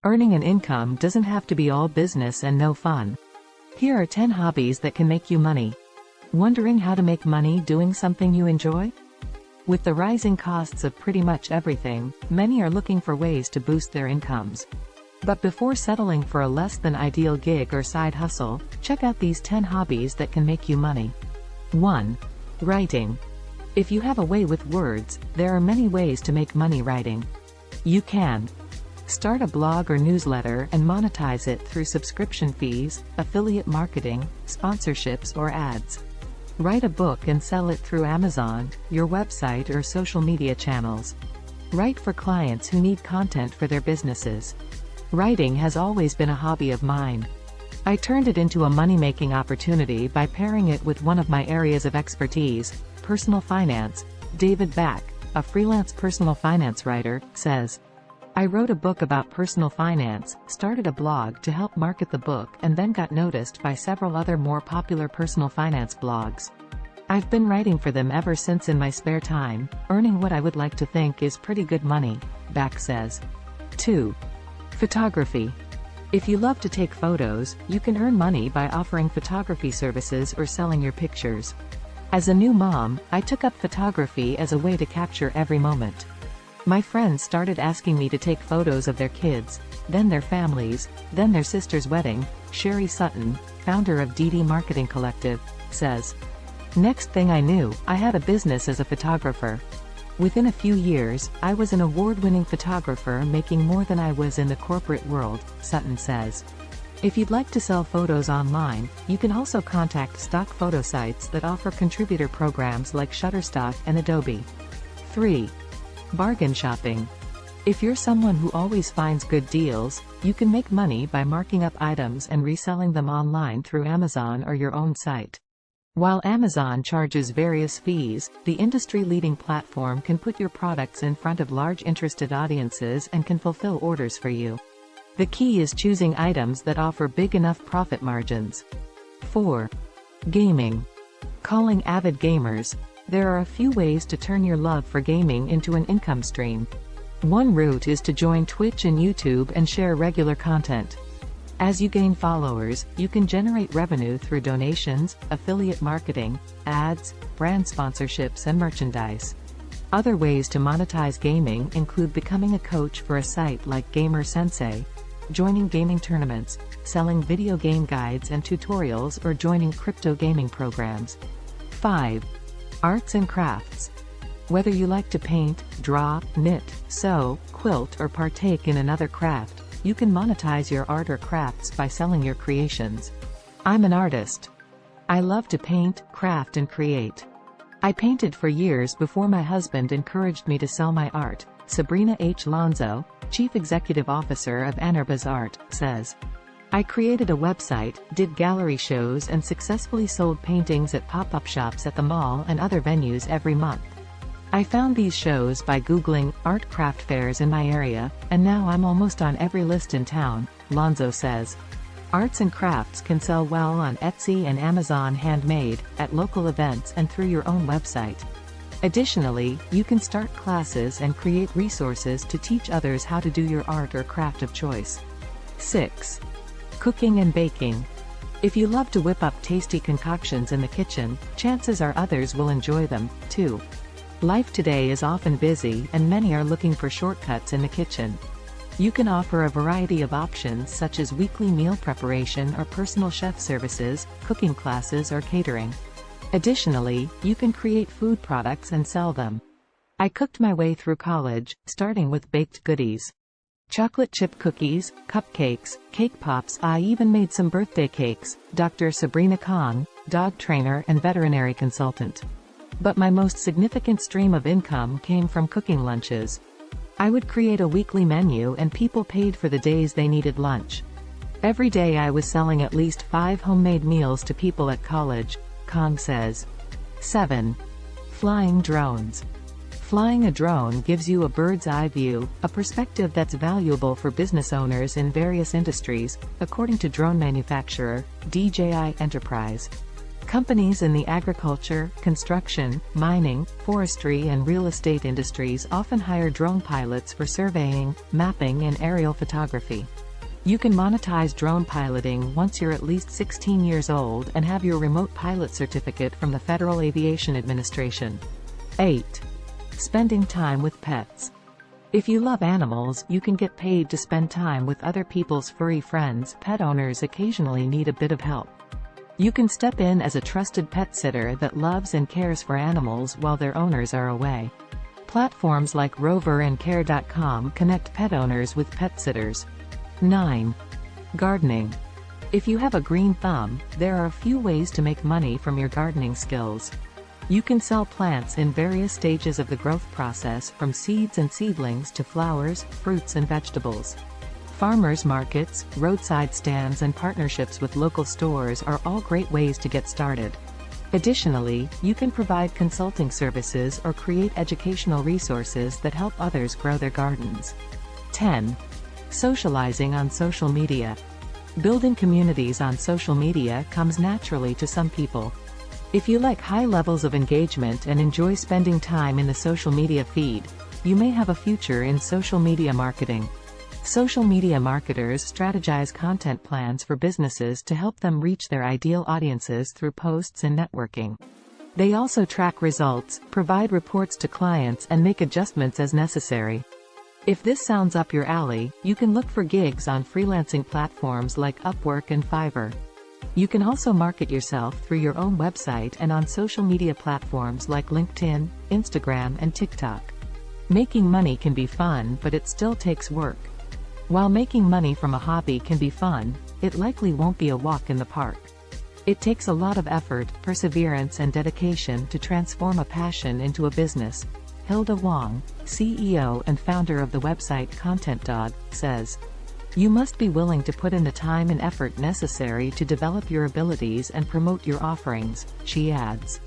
Earning an income doesn't have to be all business and no fun. Here are 10 hobbies that can make you money. Wondering how to make money doing something you enjoy? With the rising costs of pretty much everything, many are looking for ways to boost their incomes. But before settling for a less than ideal gig or side hustle, check out these 10 hobbies that can make you money. 1. Writing. If you have a way with words, there are many ways to make money writing. You can start a blog or newsletter and monetize it through subscription fees, affiliate marketing, sponsorships or ads. Write a book and sell it through Amazon, your website or social media channels. Write for clients who need content for their businesses. Writing has always been a hobby of mine. I turned it into a money-making opportunity by pairing it with one of my areas of expertise, personal finance. David Back, a freelance personal finance writer, says, "I wrote a book about personal finance, started a blog to help market the book and then got noticed by several other more popular personal finance blogs. I've been writing for them ever since in my spare time, earning what I would like to think is pretty good money," Back says. 2. Photography. If you love to take photos, you can earn money by offering photography services or selling your pictures. As a new mom, I took up photography as a way to capture every moment. My friends started asking me to take photos of their kids, then their families, then their sister's wedding. Sherry Sutton, founder of DD Marketing Collective, says, "Next thing I knew, I had a business as a photographer. Within a few years, I was an award-winning photographer making more than I was in the corporate world," Sutton says. If you'd like to sell photos online, you can also contact stock photo sites that offer contributor programs like Shutterstock and Adobe. 3. Bargain shopping. If you're someone who always finds good deals, you can make money by marking up items and reselling them online through Amazon or your own site. While Amazon charges various fees, the industry-leading platform can put your products in front of large interested audiences and can fulfill orders for you. The key is choosing items that offer big enough profit margins. 4. Gaming. Calling avid gamers. There are a few ways to turn your love for gaming into an income stream. One route is to join Twitch and YouTube and share regular content. As you gain followers, you can generate revenue through donations, affiliate marketing, ads, brand sponsorships and merchandise. Other ways to monetize gaming include becoming a coach for a site like Gamer Sensei, joining gaming tournaments, selling video game guides and tutorials or joining crypto gaming programs. 5. Arts and crafts. Whether you like to paint, draw, knit, sew, quilt or partake in another craft, you can monetize your art or crafts by selling your creations. I'm an artist. I love to paint, craft and create. I painted for years before my husband encouraged me to sell my art, Sabrina H. Lonzo, Chief Executive Officer of Anerbas Art, says. I created a website, did gallery shows and successfully sold paintings at pop-up shops at the mall and other venues every month. I found these shows by Googling art craft fairs in my area, and now I'm almost on every list in town, Lonzo says. Arts and crafts can sell well on Etsy and Amazon Handmade, at local events and through your own website. Additionally, you can start classes and create resources to teach others how to do your art or craft of choice. 6. Cooking and baking. If you love to whip up tasty concoctions in the kitchen, chances are others will enjoy them, too. Life today is often busy and many are looking for shortcuts in the kitchen. You can offer a variety of options such as weekly meal preparation or personal chef services, cooking classes or catering. Additionally, you can create food products and sell them. I cooked my way through college, starting with baked goodies. Chocolate chip cookies, cupcakes, cake pops. I even made some birthday cakes. Dr. Sabrina Kong, dog trainer and veterinary consultant. But my most significant stream of income came from cooking lunches. I would create a weekly menu and people paid for the days they needed lunch. Every day I was selling at least 5 homemade meals to people at college, Kong says. 7. Flying drones. Flying a drone gives you a bird's eye view, a perspective that's valuable for business owners in various industries, according to drone manufacturer, DJI Enterprise. Companies in the agriculture, construction, mining, forestry and real estate industries often hire drone pilots for surveying, mapping and aerial photography. You can monetize drone piloting once you're at least 16 years old and have your remote pilot certificate from the Federal Aviation Administration. 8. Spending time with pets. If you love animals, you can get paid to spend time with other people's furry friends. Pet owners occasionally need a bit of help. You can step in as a trusted pet sitter that loves and cares for animals while their owners are away. Platforms like Rover and Care.com connect pet owners with pet sitters. 9. Gardening. If you have a green thumb, there are a few ways to make money from your gardening skills. You can sell plants in various stages of the growth process, from seeds and seedlings to flowers, fruits and vegetables. Farmers markets, roadside stands and partnerships with local stores are all great ways to get started. Additionally, you can provide consulting services or create educational resources that help others grow their gardens. 10. Socializing on social media. Building communities on social media comes naturally to some people. If you like high levels of engagement and enjoy spending time in the social media feed, you may have a future in social media marketing. Social media marketers strategize content plans for businesses to help them reach their ideal audiences through posts and networking. They also track results, provide reports to clients and make adjustments as necessary. If this sounds up your alley, you can look for gigs on freelancing platforms like Upwork and Fiverr. You can also market yourself through your own website and on social media platforms like LinkedIn, Instagram and TikTok. Making money can be fun, but it still takes work. While making money from a hobby can be fun, it likely won't be a walk in the park. It takes a lot of effort, perseverance and dedication to transform a passion into a business. Hilda Wong, CEO and founder of the website Content Dog, says, "You must be willing to put in the time and effort necessary to develop your abilities and promote your offerings," she adds.